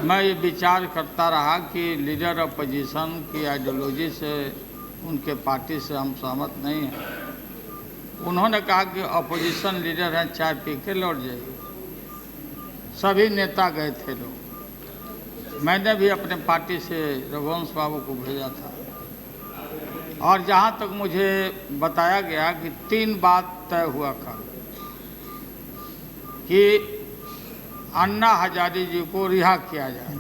मैं ये विचार करता रहा कि लीडर अपोजिशन की आइडियोलॉजी से उनके पार्टी से हम सहमत नहीं हैं। उन्होंने कहा कि अपोजिशन लीडर हैं, चाय पी के लौट जाइए। सभी नेता गए थे लोग। मैंने भी अपने पार्टी से रघुवंश बाबू को भेजा था और जहाँ तक मुझे बताया गया कि 3 बात तय हुआ कल कि अन्ना हजारी जी को रिहा किया जाए।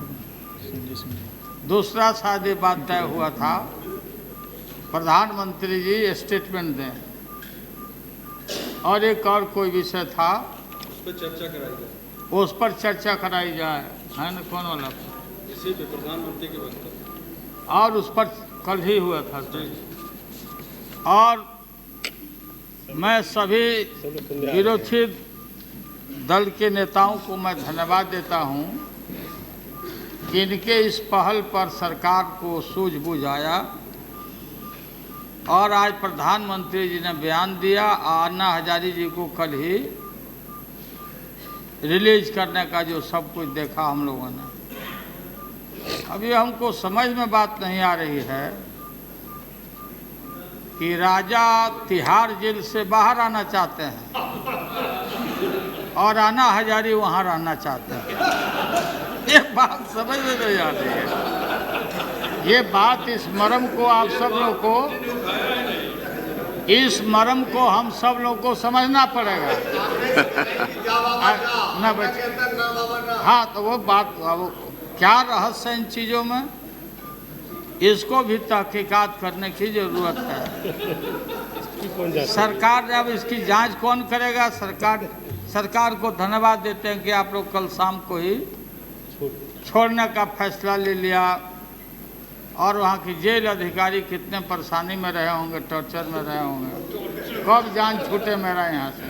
दूसरा शायद ये बात तय हुआ था प्रधानमंत्री जी स्टेटमेंट दें और एक और कोई विषय था उस पर चर्चा कराई जाए। उस पर चर्चा कराई जाए, है ना? कौन वाला? इसी पे प्रधानमंत्री के वक्तव्य और उस पर कल ही हुआ था। और मैं सभी विरोधी दल के नेताओं को मैं धन्यवाद देता हूं कि इनके इस पहल पर सरकार को सूझबूझ आया और आज प्रधानमंत्री जी ने बयान दिया। अन्ना हजारी जी को कल ही रिलीज करने का जो सब कुछ देखा हम लोगों ने। अभी हमको समझ में बात नहीं आ रही है कि राजा तिहाड़ जेल से बाहर आना चाहते हैं और अन्ना हजारी वहाँ रहना चाहते हैं। ये बात समझ में नहीं आ रही है। ये बात, इस मर्म को आप सब लोग को, इस मर्म को हम सब लोग को समझना पड़ेगा। ना बच्चे, हाँ, तो वो बात, वो क्या रहस्य है इन चीज़ों में, इसको भी तहकीकात करने की जरूरत है। सरकार, जब इसकी जांच कौन करेगा? सरकार को धन्यवाद देते हैं कि आप लोग कल शाम को ही छोड़ने का फैसला ले लिया। और वहाँ की जेल अधिकारी कितने परेशानी में रहे होंगे, टॉर्चर में रहे होंगे, कब जान छूटे मेरा यहाँ से।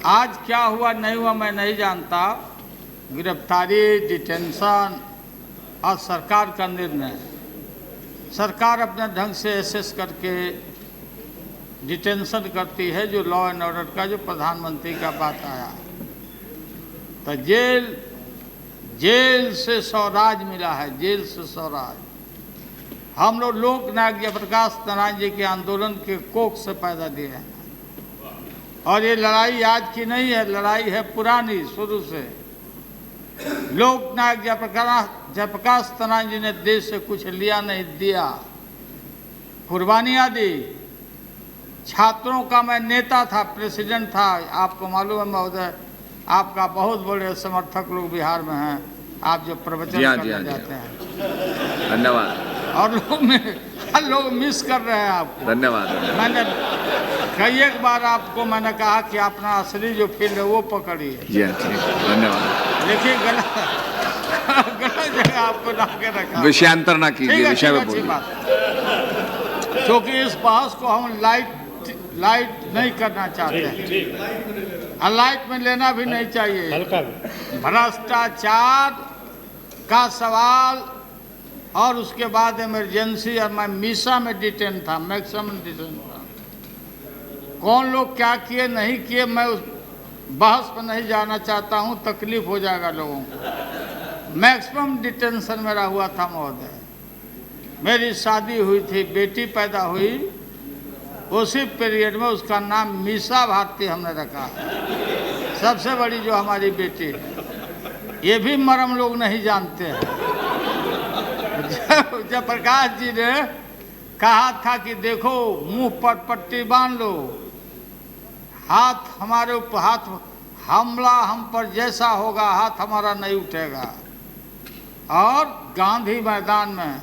आज क्या हुआ नहीं हुआ मैं नहीं जानता। गिरफ्तारी, डिटेंशन और सरकार का निर्णय। सरकार अपने ढंग से एसेस करके डिटेंशन करती है, जो लॉ एंड ऑर्डर का, जो प्रधानमंत्री का बात आया। तो जेल से स्वराज मिला है, जेल से स्वराज। हम लोग लोकनायक जयप्रकाश नारायण जी के आंदोलन के कोख से पैदा दिए हैं और ये लड़ाई आज की नहीं है, लड़ाई है पुरानी, शुरू से। लोकनायक जयप्रकाश नारायण जी ने देश से कुछ लिया नहीं, दिया, कुर्बानियाँ दी। छात्रों का मैं नेता था, प्रेसिडेंट था। आपको मालूम है महोदय, आपका बहुत बड़े समर्थक लोग बिहार में हैं, आप जो प्रवचन करने जाते हैं। धन्यवाद। और लोग मिस कर रहे हैं आपको। धन्यवाद। मैंने कई एक बार आपको मैंने कहा कि अपना असली जो फील्ड है वो पकड़िए। जी हाँ, ठीक, धन्यवाद। लेकिन गलत जगह आपको ला के रखा। विषयांतर ना कीजिए, विषय में बोलिए। क्योंकि इस बहस को हम लाइट नहीं करना चाहते हैं, लाइट में लेना भी नहीं चाहिए। भ्रष्टाचार का सवाल और उसके बाद इमरजेंसी, और मैं मीसा में डिटेन था, मैक्सिमम डिटेन था। कौन लोग क्या किए नहीं किए मैं उस बहस पर नहीं जाना चाहता हूं, तकलीफ हो जाएगा लोगों को। मैक्सिमम डिटेंशन मेरा हुआ था महोदय। मेरी शादी हुई थी, बेटी पैदा हुई, उसी पीरियड में उसका नाम मीसा भारती हमने रखा, सबसे बड़ी जो हमारी बेटी है। ये भी मर्म लोग नहीं जानते हैं। जयप्रकाश जी ने कहा था कि देखो मुंह पर पट्टी बांध लो, हाथ हमारे ऊपर, हाथ हमला हम पर जैसा होगा हाथ हमारा नहीं उठेगा। और गांधी मैदान में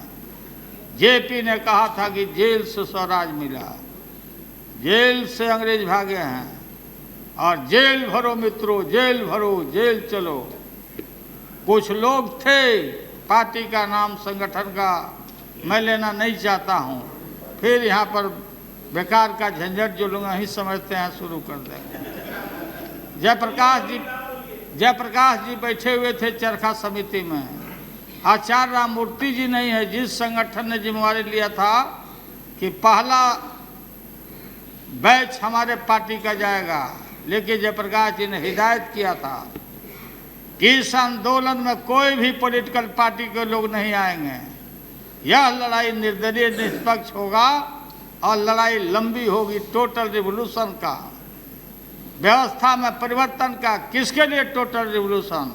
जेपी ने कहा था कि जेल से स्वराज मिला, जेल से अंग्रेज भागे हैं, और जेल भरो मित्रों, जेल भरो, जेल चलो। कुछ लोग थे, पार्टी का नाम संगठन का मैं लेना नहीं चाहता हूं, फिर यहाँ पर बेकार का झंझट जो लोग नहीं समझते हैं शुरू कर देंगे। जयप्रकाश जी बैठे हुए थे चरखा समिति में। आचार्य राममूर्ति जी नहीं है, जिस संगठन ने जिम्मेवारी लिया था कि पहला बैच हमारे पार्टी का जाएगा, लेकिन जयप्रकाश जी ने हिदायत किया था कि इस आंदोलन में कोई भी पॉलिटिकल पार्टी के लोग नहीं आएंगे। यह लड़ाई निर्दलीय निष्पक्ष होगा और लड़ाई लंबी होगी, टोटल रिवॉल्यूशन का, व्यवस्था में परिवर्तन का। किसके लिए टोटल रिवॉल्यूशन?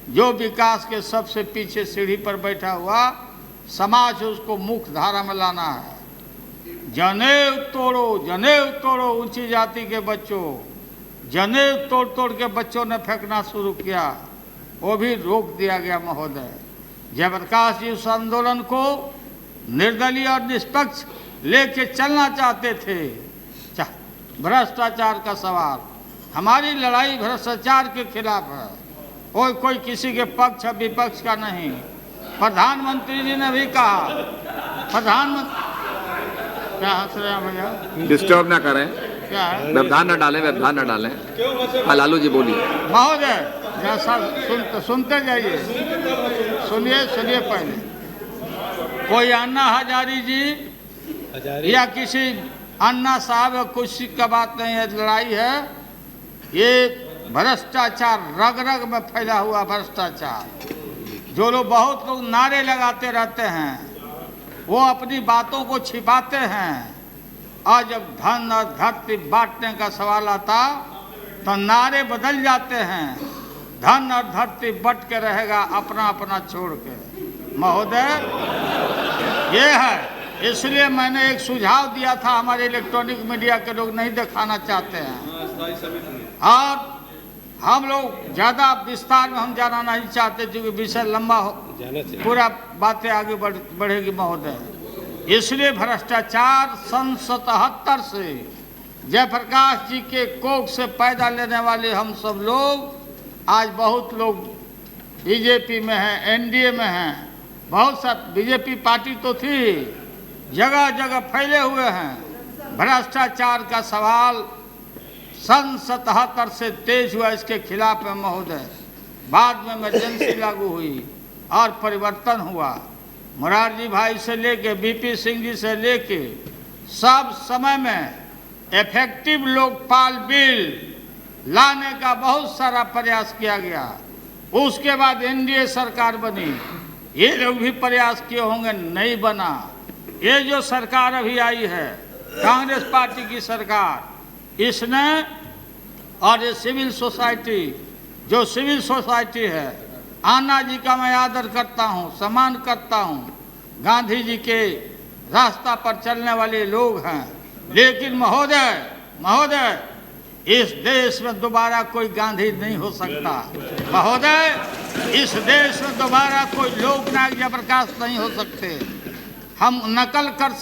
जो विकास के सबसे पीछे सीढ़ी पर बैठा हुआ समाज, उसको मुख्य धारा में लाना है। जनेऊ तोड़ो ऊंची जाति के बच्चों, जनेऊ तोड़ तोड़ के बच्चों ने फेंकना शुरू किया, वो भी रोक दिया गया महोदय। जयप्रकाश जी उस आंदोलन को निर्दलीय और निष्पक्ष लेके चलना चाहते थे। भ्रष्टाचार का सवाल, हमारी लड़ाई भ्रष्टाचार के खिलाफ है, कोई किसी के पक्ष विपक्ष का नहीं। प्रधानमंत्री जी ने भी कहा, प्रधानमंत्री क्या हंस रहे हैं भैया? डिस्टर्ब ना करें, क्या है? व्यवधान न डालें। हाँ लालू जी बोलिए। महोदय जैसा सुनते जाइए, सुनिए पहले। कोई अन्ना हजारी जी या किसी अन्ना साहब कुछ का बात नहीं है, लड़ाई है ये भ्रष्टाचार, रग रग में फैला हुआ भ्रष्टाचार। जो लोग बहुत लोग नारे लगाते रहते हैं, वो अपनी बातों को छिपाते हैं, और जब धन और धरती बांटने का सवाल आता तो नारे बदल जाते हैं। धन और धरती बट के रहेगा, अपना अपना छोड़ के। महोदय ये है, इसलिए मैंने एक सुझाव दिया था, हमारे इलेक्ट्रॉनिक मीडिया के लोग नहीं दिखाना चाहते हैं, और हम लोग ज़्यादा विस्तार में हम जाना नहीं चाहते क्योंकि विषय लंबा हो, पूरा बातें आगे बढ़ेगी महोदय। इसलिए भ्रष्टाचार सन 77 से जयप्रकाश जी के कोख से पैदा लेने वाले हम सब लोग, आज बहुत लोग बीजेपी में हैं, एनडीए में हैं, बहुत सा बीजेपी पार्टी तो थी, जगह जगह फैले हुए हैं। भ्रष्टाचार का सवाल सन 77 से तेज हुआ, इसके खिलाफ है महोदय। बाद में इमरजेंसी लागू हुई और परिवर्तन हुआ। मुरारजी भाई से लेके बीपी सिंह जी से लेके सब समय में इफेक्टिव लोकपाल बिल लाने का बहुत सारा प्रयास किया गया। उसके बाद एनडीए सरकार बनी, ये लोग भी प्रयास किए होंगे, नहीं बना। ये जो सरकार अभी आई है, कांग्रेस पार्टी की सरकार, इसने और ये सिविल सोसाइटी, जो सिविल सोसाइटी है, अन्ना जी का मैं आदर करता हूँ, सम्मान करता हूँ, गांधी जी के रास्ता पर चलने वाले लोग हैं, लेकिन महोदय इस देश में दोबारा कोई गांधी नहीं हो सकता। महोदय इस देश में दोबारा कोई लोकनायक जयप्रकाश नहीं हो सकते। हम नकल कर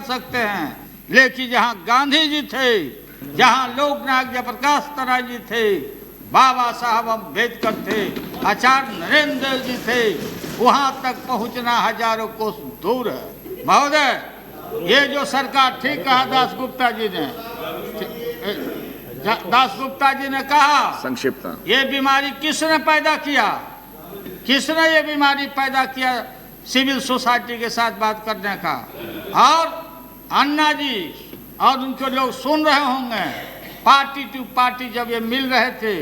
सकते हैं, लेकिन जहाँ गांधी जी थे, जहाँ लोकनायक जयप्रकाश नारायण जी थे, बाबा साहब अम्बेडकर थे, आचार्य नरेंद्र देव जी थे, वहाँ तक पहुँचना हजारों कोस दूर है। महोदय ये जो सरकार, ठीक कहा दासगुप्ता जी ने कहा, संक्षिप्त, ये बीमारी किसने पैदा किया? किसने ये बीमारी पैदा किया? सिविल सोसाइटी के साथ बात करने का। और अन्ना जी और उनके लोग सुन रहे होंगे, पार्टी टू पार्टी जब ये मिल रहे थे